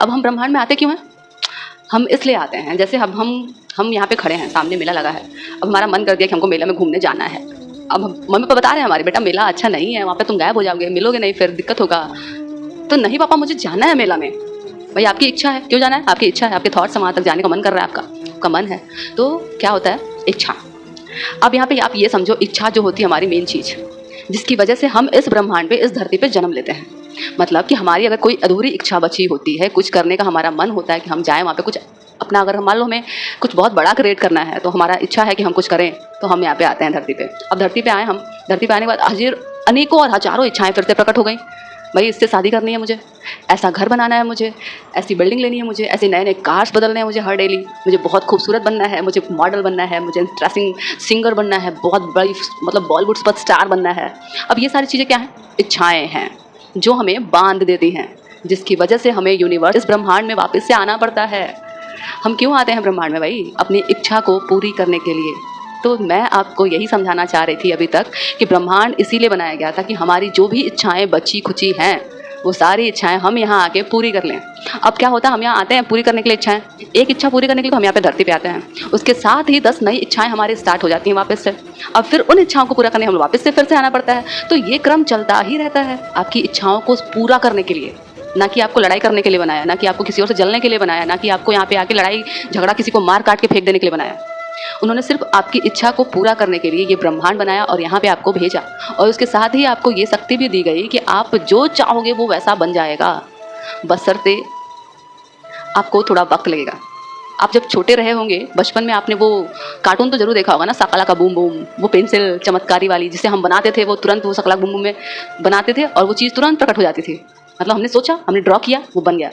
अब हम ब्रह्मांड में आते क्यों हैं? हम इसलिए आते हैं, जैसे अब हम यहाँ पे खड़े हैं, सामने मेला लगा है। अब हमारा मन कर दिया कि हमको मेला में घूमने जाना है। अब मम्मी पापा बता रहे हैं हमारे, बेटा मेला अच्छा नहीं है, वहाँ पे तुम गायब हो जाओगे, मिलोगे नहीं, फिर दिक्कत होगा। तो नहीं पापा, मुझे जाना है मेला में। भाई आपकी इच्छा है, क्यों जाना है? आपकी इच्छा है, आपके थॉट्स वहाँ तक जाने का मन कर रहा है, आपका मन है। तो क्या होता है? इच्छा। अब यहाँ पे आप ये समझो, इच्छा जो होती है हमारी मेन चीज़, जिसकी वजह से हम इस ब्रह्मांड पे, इस धरती पे जन्म लेते हैं। मतलब कि हमारी अगर कोई अधूरी इच्छा बची होती है, कुछ करने का हमारा मन होता है कि हम जाएं वहाँ पे, कुछ अपना, अगर मान लो हमें कुछ बहुत बड़ा क्रिएट करना है, तो हमारा इच्छा है कि हम कुछ करें, तो हम यहाँ पे आते हैं धरती पे। अब धरती पे आए हम, धरती पे आने के बाद अनेकों और हजारों इच्छाएं फिर से प्रकट हो गई। भाई इससे शादी करनी है मुझे, ऐसा घर बनाना है मुझे, ऐसी बिल्डिंग लेनी है मुझे, ऐसे नए नए कार्स बदलने हैं मुझे हर डेली, मुझे बहुत खूबसूरत बनना है, मुझे मॉडल बनना है, मुझे इंटरेस्टिंग सिंगर बनना है, बहुत बड़ी मतलब बॉलीवुड सुपर स्टार बनना है। अब ये सारी चीज़ें क्या हैं? इच्छाएं हैं जो हमें बांध देती हैं, जिसकी वजह से हमें यूनिवर्स, इस ब्रह्मांड में वापस से आना पड़ता है। हम क्यों आते हैं ब्रह्मांड में भाई? अपनी इच्छा को पूरी करने के लिए। तो मैं आपको यही समझाना चाह रही थी अभी तक कि ब्रह्मांड इसीलिए बनाया गया था कि हमारी जो भी इच्छाएं बची खुची हैं, वो सारी इच्छाएं हम यहाँ आके पूरी कर लें। अब क्या होता है, हम यहाँ आते हैं पूरी करने के लिए इच्छाएं, एक इच्छा पूरी करने के लिए तो हम यहाँ पे धरती पे आते हैं, उसके साथ ही 10 नई इच्छाएं हमारी स्टार्ट हो जाती हैं वापस से। अब फिर उन इच्छाओं को पूरा करने हम वापस से फिर से आना पड़ता है। तो ये क्रम चलता ही रहता है आपकी इच्छाओं को पूरा करने के लिए, ना कि आपको लड़ाई करने के लिए बनाया, ना कि आपको किसी और से जलने के लिए बनाया, ना कि आपको यहाँ पे आके लड़ाई झगड़ा किसी को मार काट के फेंक देने के लिए बनाया। उन्होंने सिर्फ आपकी इच्छा को पूरा करने के लिए ये ब्रह्मांड बनाया और यहाँ पे आपको भेजा। और उसके साथ ही आपको ये शक्ति भी दी गई कि आप जो चाहोगे वो वैसा बन जाएगा, बशर्ते आपको थोड़ा वक्त लगेगा। आप जब छोटे रहे होंगे, बचपन में आपने वो कार्टून तो जरूर देखा होगा ना, शकला का बूम बूम, वो पेंसिल चमत्कारी वाली जिसे हम बनाते थे, वो तुरंत वो शकला बूम बूम में बनाते थे और वो चीज़ तुरंत प्रकट हो जाती थी। मतलब हमने सोचा, हमने ड्रॉ किया, वो बन गया।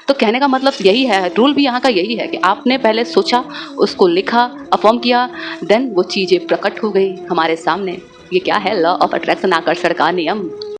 तो कहने का मतलब यही है, रूल भी यहाँ का यही है कि आपने पहले सोचा, उसको लिखा, अफर्म किया, देन वो चीज़ें प्रकट हो गई हमारे सामने। ये क्या है? लॉ ऑफ अट्रैक्शन, आकर्षण का नियम।